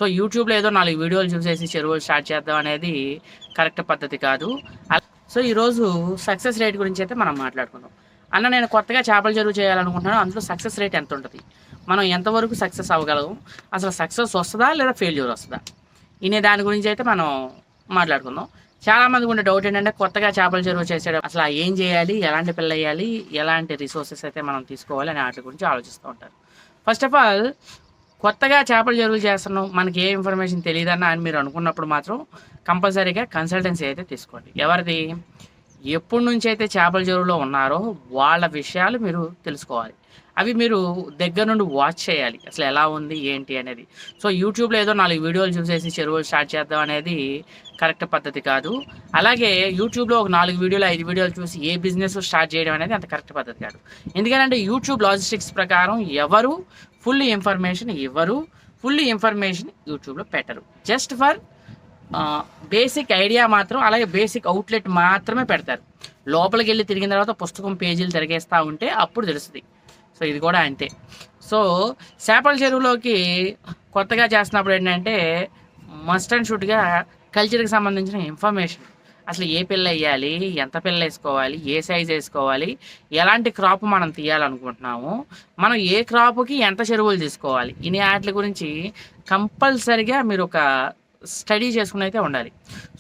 So యూట్యూబ్లో ఏదో 4 వీడియోలు చూసేసి చెరువులు స్టార్ట్ చేద్దాం అనేది కరెక్ట్ పద్ధతి కాదు. సో ఈరోజు సక్సెస్ రేట్ గురించి అయితే మనం మాట్లాడుకుందాం. అన్న, నేను కొత్తగా చేపల చెరువు చేయాలనుకుంటున్నాను, అందులో సక్సెస్ రేట్ ఎంత ఉంటుంది, మనం ఎంతవరకు సక్సెస్ అవ్వగలం, అసలు సక్సెస్ వస్తుందా లేదా ఫెయిల్యూర్ వస్తుందా ఇనే దాని గురించి అయితే మనం మాట్లాడుకుందాం. చాలామందికి ఉండే డౌట్ ఏంటంటే, కొత్తగా చేపల చెరువు చేసేటప్పుడు అసలు ఏం చేయాలి, ఎలాంటి పిల్ల వేయాలి, ఎలాంటి రిసోర్సెస్ అయితే మనం తీసుకోవాలి అనే వాటి గురించి ఆలోచిస్తూ ఉంటారు. ఫస్ట్ ఆఫ్ ఆల్, కొత్తగా చేపల చెరువులు చేస్తున్నాం, మనకి ఏ ఇన్ఫర్మేషన్ తెలియదన్నా అని మీరు అనుకున్నప్పుడు మాత్రం కంపల్సరీగా కన్సల్టెన్సీ అయితే తీసుకోండి. ఎవరిది? ఎప్పటి నుంచి అయితే చేపల చెరువులో ఉన్నారో వాళ్ళ విషయాలు మీరు తెలుసుకోవాలి. అవి మీరు దగ్గర నుండి వాచ్ చేయాలి, అసలు ఎలా ఉంది ఏంటి అనేది. సో యూట్యూబ్లో ఏదో 4 వీడియోలు చూసేసి చెరువులు స్టార్ట్ చేద్దాం అనేది కరెక్ట్ పద్ధతి కాదు. అలాగే యూట్యూబ్లో ఒక 4 వీడియోలు 5 వీడియోలు చూసి ఏ బిజినెస్ స్టార్ట్ చేయడం అనేది అంత కరెక్ట్ పద్ధతి కాదు. ఎందుకంటే యూట్యూబ్ లాజిస్టిక్స్ ప్రకారం ఎవరు ఫుల్ ఇన్ఫర్మేషన్ ఇవ్వరు, ఫుల్ ఇన్ఫర్మేషన్ యూట్యూబ్లో పెట్టరు. జస్ట్ ఫర్ బేసిక్ ఐడియా మాత్రం, అలాగే బేసిక్ అవుట్లెట్ మాత్రమే పెడతారు. లోపలికి వెళ్ళి తిరిగిన తర్వాత పుస్తకం పేజీలు తిరిగేస్తూ ఉంటే అప్పుడు తెలుస్తుంది. సో ఇది కూడా అంతే. సో చేపల చెరువులోకి కొత్తగా చేస్తున్నప్పుడు ఏంటంటే, మస్ట్ అండ్ షుడ్గా కల్చర్కి సంబంధించిన ఇన్ఫర్మేషన్, అసలు ఏ పిల్ల వేయాలి, ఎంత పిల్ల వేసుకోవాలి, ఏ సైజ్ వేసుకోవాలి, ఎలాంటి క్రాప్ మనం తీయాలనుకుంటున్నాము, మనం ఏ క్రాప్కి ఎంత చెరువులు తీసుకోవాలి, ఇన్ని వాటి గురించి కంపల్సరిగా మీరు ఒక స్టడీ చేసుకుని అయితే ఉండాలి.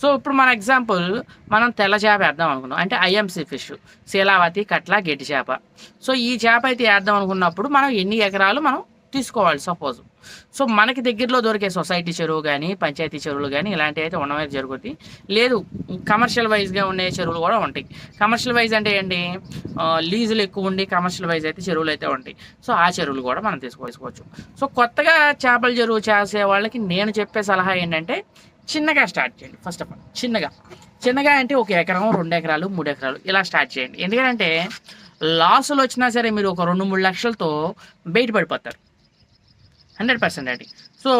సో ఇప్పుడు మన ఎగ్జాంపుల్, మనం తెల్ల చేప వేద్దాం అనుకున్నాం, అంటే ఐఎంసీ ఫిష్, శీలావతి, కట్ల, గెడ్డి చేప. సో ఈ చేప అయితే వేద్దాం అనుకున్నప్పుడు మనం ఎన్ని ఎకరాలు మనం తీసుకోవాలి సపోజ్. సో మనకి దగ్గరలో దొరికే సొసైటీ చెరువు కానీ, పంచాయతీ చెరువులు కానీ ఇలాంటివి అయితే ఉండడం జరుగుతుంది. లేదు, కమర్షియల్ వైజ్గా ఉండే చెరువులు కూడా ఉంటాయి. కమర్షియల్ వైజ్ అంటే ఏంటి, లీజులు ఎక్కువ ఉండి కమర్షియల్ వైజ్ అయితే చెరువులు అయితే ఉంటాయి. సో ఆ చెరువులు కూడా మనం తీసుకోవచ్చు. సో కొత్తగా చేపల చెరువు చేసే వాళ్ళకి నేను చెప్పే సలహా ఏంటంటే, చిన్నగా స్టార్ట్ చేయండి. ఫస్ట్ ఆఫ్ ఆల్ చిన్నగా అంటే 1 ఎకరం, 2 ఎకరాలు, 3 ఎకరాలు ఇలా స్టార్ట్ చేయండి. ఎందుకంటే లాసులు వచ్చినా సరే మీరు ఒక 2-3 లక్షలతో బయటపడిపోతారు 100% అండి. సో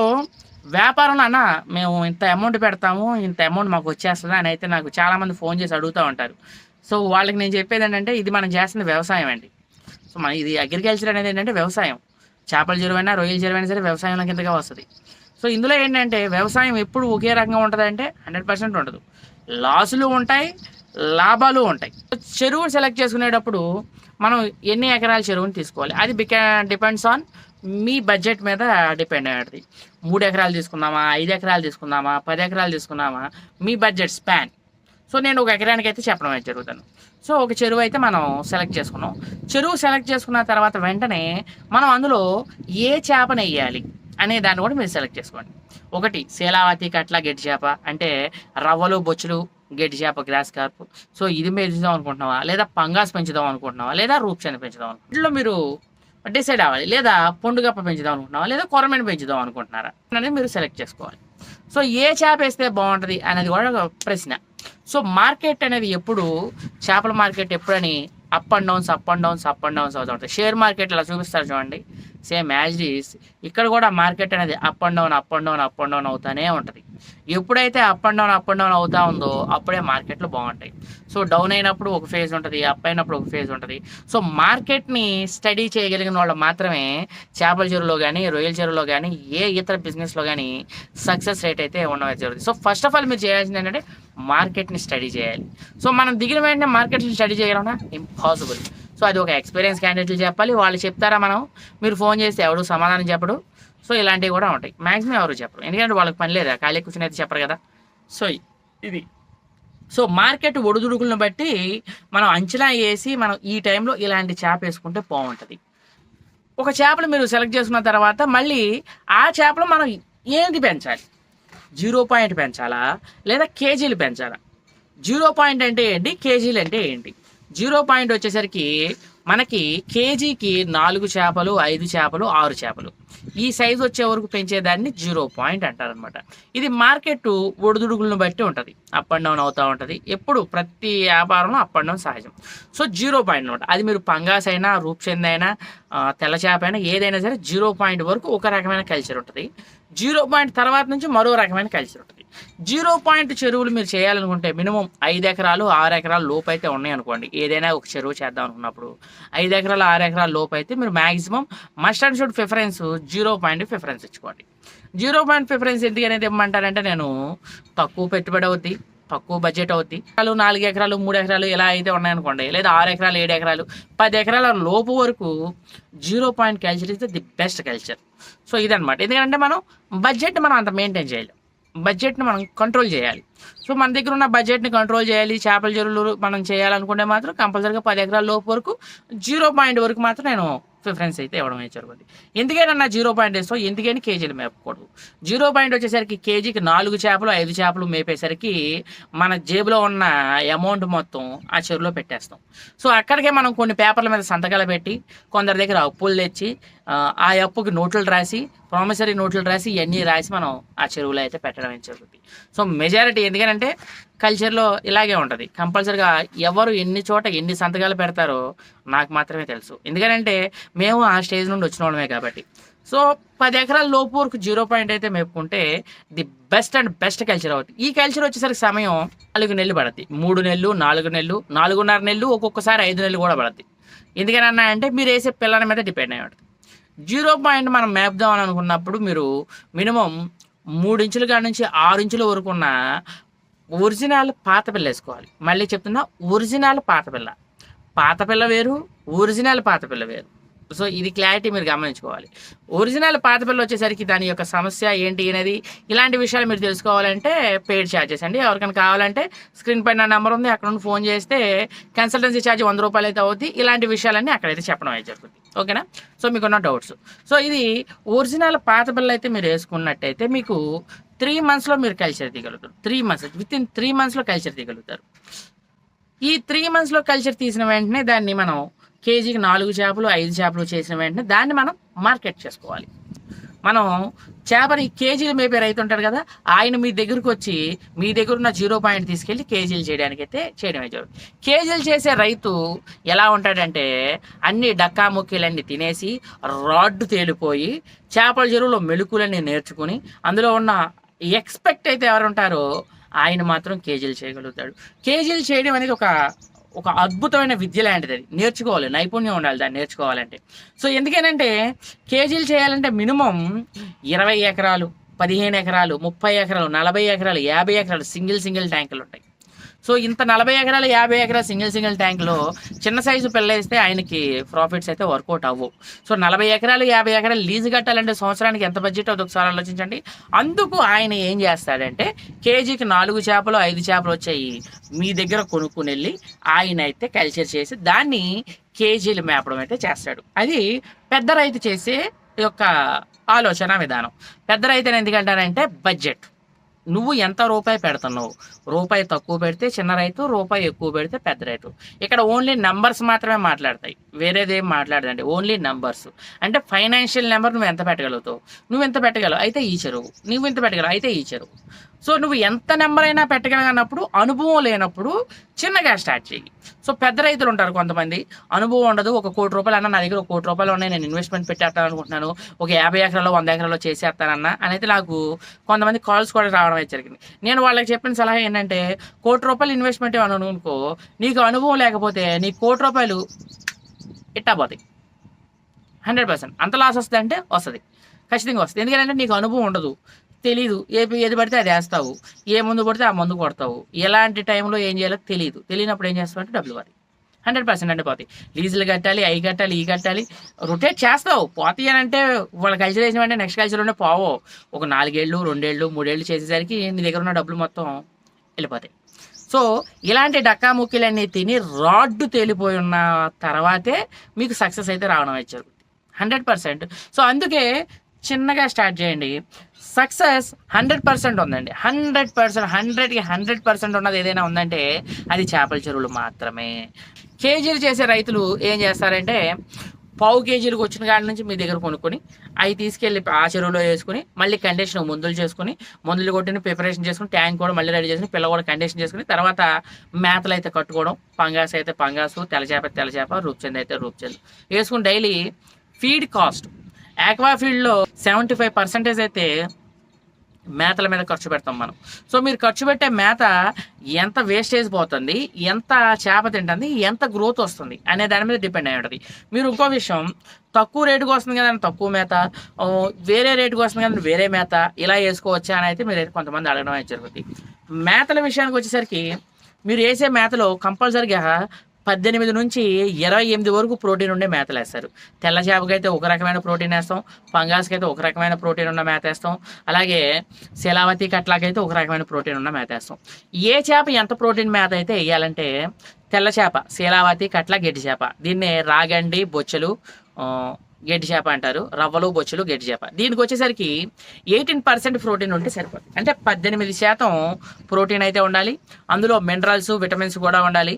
వ్యాపారంలో అన్న, మేము ఇంత అమౌంట్ పెడతాము, ఇంత అమౌంట్ మాకు వచ్చేస్తుంది అని అయితే నాకు చాలామంది ఫోన్ చేసి అడుగుతూ ఉంటారు. సో వాళ్ళకి నేను చెప్పేది ఏంటంటే, ఇది మనం చేస్తుంది వ్యవసాయం అండి. సో మన ఇది అగ్రికల్చర్ అనేది ఏంటంటే వ్యవసాయం. చేపల చెరువు అయినా, రొయ్యల చెరువు అయినా సరే వ్యవసాయంలో కిందగా వస్తుంది. సో ఇందులో ఏంటంటే, వ్యవసాయం ఎప్పుడు ఒకే రకంగా ఉంటుంది అంటే 100% ఉండదు. లాసులు ఉంటాయి, లాభాలు ఉంటాయి. చెరువు సెలెక్ట్ చేసుకునేటప్పుడు మనం ఎన్ని ఎకరాల చెరువుని తీసుకోవాలి, అది డిపెండ్స్ ఆన్ మీ బడ్జెట్ మీద డిపెండ్ అయ్యేది. 3 ఎకరాలు తీసుకుందామా, 5 ఎకరాలు తీసుకుందామా, 10 ఎకరాలు తీసుకుందామా, మీ బడ్జెట్ స్పాన్. సో నేను 1 ఎకరానికి అయితే చెప్పడం అయితే జరుగుతాను. సో ఒక చెరువు అయితే మనం సెలెక్ట్ చేసుకున్నాం. చెరువు సెలెక్ట్ చేసుకున్న తర్వాత వెంటనే మనం అందులో ఏ చేపను వేయాలి అనే దాన్ని కూడా మీరు సెలెక్ట్ చేసుకోండి. ఒకటి శీలావతి, కట్ల, గెడ్డి చేప, అంటే రవ్వలు, బొచ్చులు, గెడ్డి చేప, గ్రాస్ కార్ప్. సో ఇది పెంచుదాం అనుకుంటున్నావా, లేదా పంగాస్ పెంచుదాం అనుకుంటున్నావా, లేదా రూప్చంద్ పెంచుదాం అనుకుంటున్నావా, ఇంట్లో మీరు డిసైడ్ అవ్వాలి. లేదా పొండుగప్ప పెంచుదాం అనుకుంటున్నావా, లేదా కొరమేను పెంచుదాం అనుకుంటున్నారా అనేది మీరు సెలెక్ట్ చేసుకోవాలి. సో ఏ చేప వేస్తే బాగుంటుంది అనేది కూడా ఒక ప్రశ్న. సో మార్కెట్ అనేది ఎప్పుడు, చేపల మార్కెట్ ఎప్పుడని అప్ అండ్ డౌన్స్ అవుతూ ఉంటాయి. షేర్ మార్కెట్ ఇలా చూపిస్తారు చూడండి, సేమ్ యాజ్ ఈస్ ఇక్కడ కూడా మార్కెట్ అనేది అప్ అండ్ డౌన్ అవుతానే ఉంటుంది. ఎప్పుడైతే అప్ అండ్ డౌన్ అవుతా ఉందో అప్పుడే మార్కెట్లు బాగుంటాయి. సో డౌన్ అయినప్పుడు ఒక ఫేజ్ ఉంటుంది, అప్ అయినప్పుడు ఒక ఫేజ్ ఉంటుంది. సో మార్కెట్ని స్టడీ చేయగలిగిన వాళ్ళు మాత్రమే చేపల చెరువులో కానీ, రొయ్యల చెరువులో కానీ, ఏ ఇతర బిజినెస్లో కానీ సక్సెస్ రేట్ అయితే ఉండడం జరుగుతుంది. సో ఫస్ట్ ఆఫ్ ఆల్ మీరు చేయాల్సింది ఏంటంటే, మార్కెట్ని స్టడీ చేయాలి. సో మనం దిగిన వెంటనే మార్కెట్ని స్టడీ చేయగలమా? ఇంపాసిబుల్. సో అది ఒక ఎక్స్పీరియన్స్ క్యాండిడేట్లు చెప్పాలి. వాళ్ళు చెప్తారా, మీరు ఫోన్ చేస్తే ఎవడు సమాధానం చెప్పడు. సో ఇలాంటివి కూడా ఉంటాయి. మ్యాక్సిమం ఎవరు చెప్పరు, ఎందుకంటే వాళ్ళకి పని లేదా, ఖాళీ కూర్చొని అయితే చెప్పరు కదా. సో ఇది. సో మార్కెట్ ఒడిదుడుకులను బట్టి మనం అంచనా వేసి మనం ఈ టైంలో ఇలాంటి చేప వేసుకుంటే బాగుంటుంది. ఒక చేపలు మీరు సెలెక్ట్ చేసుకున్న తర్వాత మళ్ళీ ఆ చేపలు మనం ఏంటి పెంచాలి, 0 పాయింట్ పెంచాలా లేదా కేజీలు పెంచాలా? 0 పాయింట్ అంటే ఏంటి, కేజీలు అంటే ఏంటి? 0 పాయింట్ వచ్చేసరికి మనకి కేజీకి 4 చేపలు, 5 చేపలు, 6 చేపలు, ఈ సైజు వచ్చే వరకు పెంచేదాన్ని 0 పాయింట్ అంటారనమాట. ఇది మార్కెట్ ఒడిదుడుకులను బట్టి ఉంటుంది, అప్ అండ్ డౌన్ అవుతూ ఉంటుంది. ఎప్పుడు ప్రతి వ్యాపారంలో అప్ అండ్ డౌన్ సహజం. సో 0 పాయింట్ అనమాట. అది మీరు పంగాస్ అయినా, రూప్చంద్ అయినా, తెల్ల చేప అయినా, ఏదైనా సరే 0 పాయింట్ వరకు ఒక రకమైన కల్చర్ ఉంటుంది. 0 పాయింట్ తర్వాత నుంచి మరో రకమైన కల్చర్ ఉంటుంది. 0 పాయింట్ చెరువులు మీరు చేయాలనుకుంటే మినిమం 5 ఎకరాలు, 6 ఎకరాల లోపు అయితే ఉన్నాయనుకోండి. ఏదైనా ఒక చెరువు చేద్దాం అనుకున్నప్పుడు 5 ఎకరాలు, 6 ఎకరాల లోపు అయితే మీరు maximum must and should preference 0 point preference ఇచ్చుకోండి. 0 పాయింట్ ప్రిఫరెన్స్ ఎందుకు అనేది ఇవ్వమంటారంటే నేను తక్కువ పెట్టుబడి అవుద్ది, తక్కువ బడ్జెట్ అవుద్ది. 4 ఎకరాలు 3 ఎకరాలు ఇలా అయితే ఉన్నాయనుకోండి, లేదా 6 ఎకరాలు 7 ఎకరాలు 10 ఎకరాల లోపు వరకు 0 point culture is the best culture. So ఇదనమాట. ఎందుకంటే మనం బడ్జెట్ మనం అంత మెయింటైన్ చేయలేం, బడ్జెట్ని మనం కంట్రోల్ చేయాలి. సో మన దగ్గర ఉన్న బడ్జెట్ని కంట్రోల్ చేయాలి, చేపల చెరువులు మనం చేయాలనుకుంటే మాత్రం కంపల్సరీగా 10 ఎకరాల లోపు వరకు 0 పాయింట్ వరకు మాత్రం నేను ప్రిఫరెన్స్ అయితే ఇవ్వడం జరుగుతుంది. ఎందుకైనా 0 పాయింట్ వేస్తావు, ఎందుకని కేజీలు మేపకూడదు. 0 పాయింట్ వచ్చేసరికి కేజీకి 4 చేపలు 5 చేపలు మేపేసరికి మన జేబులో ఉన్న అమౌంట్ మొత్తం ఆ చెరువులో పెట్టేస్తాం. సో అక్కడికే మనం కొన్ని పేపర్ల మీద సంతకాలు పెట్టి కొందరి దగ్గర అప్పులు తెచ్చి ఆ అప్పుకి నోట్లు రాసి, ప్రామిసరీ నోట్లు రాసి, ఇవన్నీ రాసి మనం ఆ చెరువులో అయితే పెట్టడం జరుగుతుంది. సో మెజారిటీ ఎందుకంటే కల్చర్లో ఇలాగే ఉంటుంది. కంపల్సరీగా ఎవరు ఎన్ని చోట ఎన్ని సంతకాలు పెడతారో నాకు మాత్రమే తెలుసు, ఎందుకంటే మేము ఆ స్టేజ్ నుండి వచ్చిన వాళ్ళమే కాబట్టి. సో 10 ఎకరాల లోపు వరకు 0 పాయింట్ అయితే మేపుకుంటే the best and best culture అవుతుంది. ఈ కల్చర్ వచ్చేసరికి సమయం 4 నెలలు పడుతుంది, 3 నెలలు 4 నెలలు 4.5 నెలలు, ఒక్కొక్కసారి 5 నెలలు కూడా పడుతుంది. ఎందుకనన్నా అంటే మీరు వేసే పిల్లల మీద డిపెండ్ అయి ఉంటుంది. 0 పాయింట్ మనం మేపుదాం అని అనుకున్నప్పుడు మీరు మినిమం 3 ఇంచుల కాడ నుంచి 6 ఇంచుల వరకు ఉన్న ఒరిజినల్ పాత పిల్ల వేసుకోవాలి. మళ్ళీ చెప్తున్నా, ఒరిజినల్ పాత పిల్ల. పాత పిల్ల వేరు, ఒరిజినల్ పాత పిల్ల వేరు. సో ఇది క్లారిటీ మీరు గమనించుకోవాలి. ఒరిజినల్ పాత పిల్ల వచ్చేసరికి దాని యొక్క సమస్య ఏంటి అనేది, ఇలాంటి విషయాలు మీరు తెలుసుకోవాలంటే పెయిడ్ ఛార్జెస్ అండి. ఎవరికైనా కావాలంటే స్క్రీన్ పైన నెంబర్ ఉంది, అక్కడ నుండి ఫోన్ చేస్తే కన్సల్టెన్సీ ఛార్జ్ 100 రూపాయలు అయితే అవుతుంది. ఇలాంటి విషయాలన్నీ అక్కడైతే చెప్పడం అయితే జరుగుతుంది. ఓకేనా? సో మీకున్న డౌట్స్. సో ఇది ఒరిజినల్ పాత పిల్ల అయితే మీరు వేసుకున్నట్టయితే మీకు 3 monthsలో మీరు కల్చర్ తీయగలుగుతారు. 3 months, వితిన్ 3 monthsలో కల్చర్ తీయగలుగుతారు. ఈ 3 monthsలో కల్చర్ తీసిన వెంటనే దాన్ని మనం కేజీకి 4 చేపలు 5 చేపలు చేసిన వెంటనే దాన్ని మనం మార్కెట్ చేసుకోవాలి. మనం చేపని కేజీలు మేపే రైతు ఉంటారు కదా, ఆయన మీ దగ్గరకు వచ్చి మీ దగ్గర ఉన్న 0 పాయింట్ తీసుకెళ్ళి కేజీలు చేయడానికి అయితే చేయడమే జరుగుతుంది. కేజీలు చేసే రైతు ఎలా ఉంటాడంటే అన్ని డక్కా ముక్కీలన్నీ తినేసి రాడ్డు తేలిపోయి చేపల చెరువులో మెలుకులన్నీ నేర్చుకుని అందులో ఉన్న ఎక్స్పెక్ట్ అయితే ఎవరు ఉంటారో ఆయన మాత్రం కేజీలు చేయగలుగుతాడు. కేజీలు చేయడం అనేది ఒక అద్భుతమైన విద్య లాంటిది. అది నేర్చుకోవాలి, నైపుణ్యం ఉండాలి దాన్ని నేర్చుకోవాలంటే. సో ఎందుకేనంటే కేజీలు చేయాలంటే మినిమం 20 ఎకరాలు 15 ఎకరాలు 30 ఎకరాలు 40 ఎకరాలు 50 ఎకరాలు సింగిల్ ట్యాంకులు ఉంటాయి. సో ఇంత 40 ఎకరాలు 50 ఎకరాలు సింగిల్ ట్యాంక్లో చిన్న సైజు పిల్లేస్తే ఆయనకి ప్రాఫిట్స్ అయితే వర్కౌట్ అవ్వవు. సో 40 ఎకరాలు 50 ఎకరాలు లీజు కట్టాలంటే సంవత్సరానికి ఎంత బడ్జెట్ అవుతుంది ఒకసారి ఆలోచించండి. అందుకు ఆయన ఏం చేస్తాడంటే కేజీకి 4 చేపలు 5 చేపలు వచ్చాయి మీ దగ్గర కొనుక్కుని వెళ్ళి ఆయన అయితే కల్చర్ చేసి దాన్ని కేజీలు మేపడం అయితే చేస్తాడు. అది పెద్ద రైతు చేసే యొక్క ఆలోచన విధానం. పెద్ద రైతు ఎందుకంటారంటే బడ్జెట్. నువ్వు ఎంత రూపాయి పెడుతున్నావు, రూపాయి తక్కువ పెడితే చిన్న రైతు, రూపాయి ఎక్కువ పెడితే పెద్ద రైతు. ఇక్కడ ఓన్లీ నెంబర్స్ మాత్రమే మాట్లాడతాయి, వేరేదేం మాట్లాడదండి. ఓన్లీ నెంబర్స్ అంటే ఫైనాన్షియల్ నెంబర్. నువ్వు ఎంత పెట్టగలుగుతావు, నువ్వు ఎంత పెట్టగలవు అయితే ఈ చెరువు, నువ్వు ఎంత పెట్టగలవు అయితే ఈ చెరువు. సో నువ్వు ఎంత నెంబర్ అయినా పెట్టగలిగినప్పుడు, అనుభవం లేనప్పుడు చిన్నగా స్టార్ట్ చేయి. సో పెద్ద రైతులు ఉంటారు కొంతమంది, అనుభవం ఉండదు, 1 కోటి రూపాయలు అన్న నా దగ్గర 1 కోటి రూపాయలు ఉన్నాయి, నేను ఇన్వెస్ట్మెంట్ పెట్టేస్తాను అనుకుంటున్నాను, ఒక 50 ఎకరాల్లో 100 ఎకరాల్లో చేసేస్తానన్నా అనేది నాకు కొంతమంది కాల్స్ కూడా రావడం అయితే జరిగింది. నేను వాళ్ళకి చెప్పిన సలహా ఏంటంటే 1 కోటి రూపాయలు ఇన్వెస్ట్మెంట్ అని అనుకో, నీకు అనుభవం లేకపోతే నీ 1 కోటి రూపాయలు ఇట్టా పోతాయి. 100% అంత లాస్ వస్తుంది అంటే వస్తుంది, ఖచ్చితంగా వస్తుంది. ఎందుకంటే నీకు అనుభవం ఉండదు, తెలీదు, ఏది పడితే అది వేస్తావు, ఏ మందు పడితే ఆ మందు కొడతావు, ఎలాంటి టైంలో ఏం చేయాలో తెలియనప్పుడు ఏం చేస్తావు అంటే డబ్బులు పడి 100% అంటే పోతాయి. లీజులు కట్టాలి, అవి కట్టాలి, ఈ కట్టాలి, రొటేట్ చేస్తావు. పోతాయి అని అంటే వాళ్ళ కల్చర్ వేసిన వెంటనే నెక్స్ట్ కల్చర్లోనే పోవో, ఒక 4 ఏళ్ళు 2 ఏళ్ళు 3 ఏళ్ళు చేసేసరికి నీ దగ్గర ఉన్న డబ్బులు మొత్తం వెళ్ళిపోతాయి. సో ఇలాంటి డక్కా ముక్కీలన్నీ తిని రాడ్డు తేలిపోయి ఉన్న తర్వాతే మీకు సక్సెస్ అయితే రావడం అయితే జరుగుతుంది 100%. సో అందుకే చిన్నగా స్టార్ట్ చేయండి. సక్సెస్ 100% ఉందండి. 100%, 100కి 100% ఉన్నది ఏదైనా ఉందంటే అది చేపల చెరువులు మాత్రమే. కేజీలు చేసే రైతులు ఏం చేస్తారంటే పావు కేజీలకు వచ్చిన కాడి నుంచి మీ దగ్గర కొనుక్కొని అవి తీసుకెళ్ళి ఆ చెరువులో వేసుకుని మళ్ళీ కండిషన్ మందులు చేసుకుని, మందులు కొట్టిన ప్రిపరేషన్ చేసుకుని, ట్యాంక్ కూడా మళ్ళీ రెడీ చేసుకుని, పిల్ల కూడా కండిషన్ చేసుకుని, తర్వాత మేతలు అయితే కట్టుకోవడం, పంగాస్ అయితే పంగాసు, తెల్లచేప, రూప్చంద్ అయితే రూప్చంద్ వేసుకుని డైలీ ఫీడ్ కాస్ట్ ఆక్వా ఫీల్డ్లో 75% అయితే మేతల మీద ఖర్చు పెడతాం మనం. సో మీరు ఖర్చు పెట్టే మేత ఎంత వేస్టేజ్ పోతుంది, ఎంత చేప తింటుంది, ఎంత గ్రోత్ వస్తుంది అనే దాని మీద డిపెండ్ అయి ఉంటుంది. మీరు ఇంకో విషయం, తక్కువ రేటుకి వస్తుంది కదా తక్కువ మేత, వేరే రేటుకి వస్తుంది కదా వేరే మేత, ఇలా వేసుకోవచ్చా అని అయితే మీరు కొంతమంది అడగడం అయితే జరుగుతుంది. మేతల విషయానికి వచ్చేసరికి మీరు వేసే మేతలో కంపల్సరీగా 18 నుంచి 28 వరకు ప్రోటీన్ ఉండే మేతలు వేస్తారు. తెల్ల చేపకి అయితే ఒక రకమైన ప్రోటీన్ వేస్తాం, పంగాస్కి అయితే ఒక రకమైన ప్రోటీన్ ఉన్న మేత వేస్తాం, అలాగే శీలావతి కట్లాకైతే ఒక రకమైన ప్రోటీన్ ఉన్న మేత వేస్తాం. ఏ చేప ఎంత ప్రోటీన్ మేత అయితే వేయాలంటే తెల్ల చేప, శీలావతి కట్ల, గెడ్డి చేప, దీన్నే రాగండి, బొచ్చెలు, గెడ్డి చేప అంటారు, రవ్వలు, బొచ్చులు, గెడ్డి చేప. దీనికి వచ్చేసరికి 18% ప్రోటీన్ ఉంటే సరిపోతుంది. అంటే 18% ప్రోటీన్ అయితే ఉండాలి, అందులో మినరల్స్, విటమిన్స్ కూడా ఉండాలి.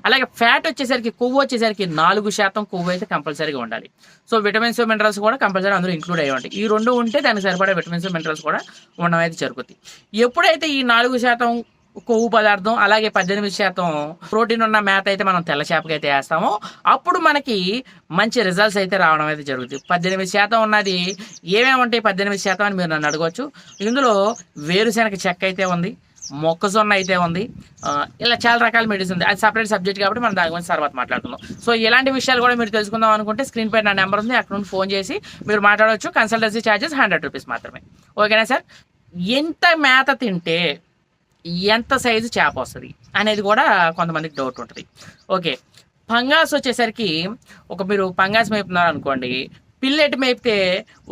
అలాగే ఫ్యాట్ వచ్చేసరికి, కొవ్వు వచ్చేసరికి 4% కొవ్వు అయితే కంపల్సరీగా ఉండాలి. సో విటమిన్స్, మినరల్స్ కూడా కంపల్సరీ అందులో ఇంక్లూడ్ అయ్యి ఉంటాయి. ఈ రెండు ఉంటే దానికి సరిపడే విటమిన్స్, మినరల్స్ కూడా ఉండడం అయితే జరుగుతుంది. ఎప్పుడైతే ఈ 4% కొవ్వు పదార్థం అలాగే 18% ప్రోటీన్ ఉన్న మేత అయితే మనం తెల్ల చేపకి అయితే వేస్తామో అప్పుడు మనకి మంచి రిజల్ట్స్ అయితే రావడం అయితే జరుగుతుంది. 18% ఉన్నది ఏమేమి ఉంటాయి 18% అని మీరు నన్ను అడగవచ్చు. ఇందులో వేరుశెనగ చెక్క అయితే ఉంది, మొక్కజొన్న అయితే ఉంది, ఇలా చాలా రకాల మెడిసిన్ ఉంది. అది సపరేట్ సబ్జెక్ట్ కాబట్టి మనం దాని గురించి తర్వాత మాట్లాడుకుందాం. సో ఇలాంటి విషయాలు కూడా మీరు తెలుసుకుందాం అనుకుంటే స్క్రీన్ పై నా నెంబర్ ఉంది, అక్కడ నుండి ఫోన్ చేసి మీరు మాట్లాడవచ్చు. కన్సల్టెన్సీ ఛార్జెస్ 100 రూపీస్ మాత్రమే. ఓకేనా సార్? ఎంత మేత తింటే ఎంత సైజు చేప వస్తుంది అనేది కూడా కొంతమందికి డౌట్ ఉంటుంది. ఓకే, పంగాస్ వచ్చేసరికి మీరు పంగాస్ మేపుతున్నారు అనుకోండి, పిల్లెట్ మేపితే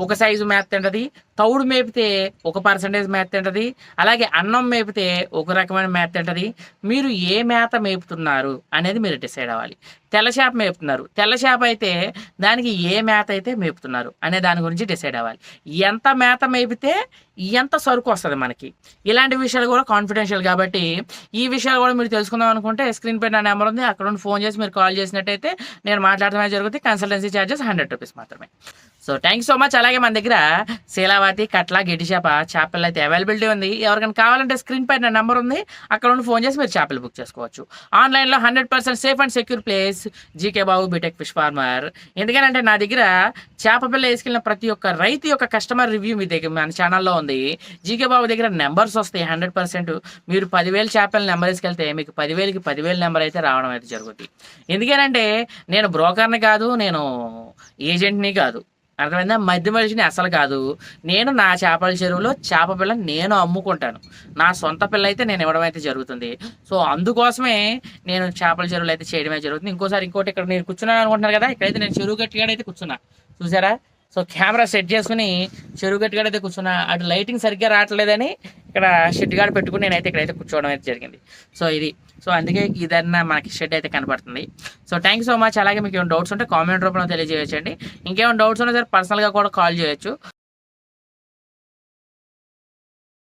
ఒక సైజు మేత తింటది, తౌడు మేపితే 1% మేత తింటది, అలాగే అన్నం మేపితే ఒక రకమైన మేత తింటది. మీరు ఏ మేత మేపుతున్నారు అనేది మీరు డిసైడ్ అవ్వాలి. తెల్ల చేప మేపుతున్నారు, తెల్ల చేప అయితే దానికి ఏ మేత అయితే మేపుతున్నారు అనే దాని గురించి డిసైడ్ అవ్వాలి. ఎంత మేత మేపితే ఎంత సరుకు వస్తుంది మనకి, ఇలాంటి విషయాలు కూడా కాన్ఫిడెన్షియల్ కాబట్టి ఈ విషయాలు కూడా మీరు తెలుసుకుందాం అనుకుంటే స్క్రీన్ పై నా నెంబర్ ఉంది, అక్కడ నుండి ఫోన్ చేసి మీరు కాల్ చేసినట్టయితే నేను మాట్లాడటమే జరుగుతుంది. కన్సల్టెన్సీ ఛార్జెస్ 100 రూపీస్ మాత్రమే. So thank so much. అలాగే మన దగ్గర శీలావతి, కట్ల, గెడ్డి చేప చేపలు అయితే అవైలబిలిటీ ఉంది. ఎవరికైనా కావాలంటే స్క్రీన్ పై నా నెంబర్ ఉంది, అక్కడ నుండి ఫోన్ చేసి మీరు చేపలు బుక్ చేసుకోవచ్చు. ఆన్లైన్లో 100% safe and secure place GK Babu BTech fish farmer. ఎందుకంటే నా దగ్గర చేప పిల్ల వేసుకెళ్ళిన ప్రతి ఒక్క రైతు యొక్క కస్టమర్ రివ్యూ మీ దగ్గర మన ఛానల్లో ఉంది. జీకే బాబు దగ్గర నెంబర్స్ వస్తాయి 100%. మీరు 10,000 చేపల నెంబర్ వేసుకెళ్తే మీకు 10,000కి 10,000 నెంబర్ అయితే రావడం అయితే జరుగుతుంది. ఎందుకంటే నేను బ్రోకర్ని కాదు, నేను ఏజెంట్ని కాదు, అర్థమైందా? మధ్య మనిషిని అసలు కాదు. నేను నా చేపల చెరువులో చేప పిల్ల నేను అమ్ముకుంటాను, నా సొంత పిల్ల అయితే నేను ఇవ్వడం అయితే జరుగుతుంది. సో అందుకోసమే నేను చేపల చెరువులు అయితే చేయడమే జరుగుతుంది. ఇంకోటి ఇక్కడ నేను కూర్చున్నాను అనుకుంటున్నారు కదా, ఇక్కడైతే నేను చెరువు గట్టిగాడైతే కూర్చున్నా, చూసారా? సో కెమెరా సెట్ చేసుకుని చెరువు గట్టిగాడైతే కూర్చున్నా. అటు లైటింగ్ సరిగ్గా రావట్లేదని ఇక్కడ షెడ్ గార్డ్ పెట్టుకుని నేనైతే ఇక్కడైతే కూర్చోవడం అయితే జరిగింది. సో సో అందుకే ఇదన్నా మనకి షెడ్ అయితే కనపడుతుంది. So thank you so much. అలాగే మీకు ఏమైనా డౌట్స్ ఉంటే కామెంట్ రూపంలో తెలియజేయచ్చండి. ఇంకేమైనా డౌట్స్ ఉన్నా సరే పర్సనల్గా కూడా కాల్ చేయొచ్చు.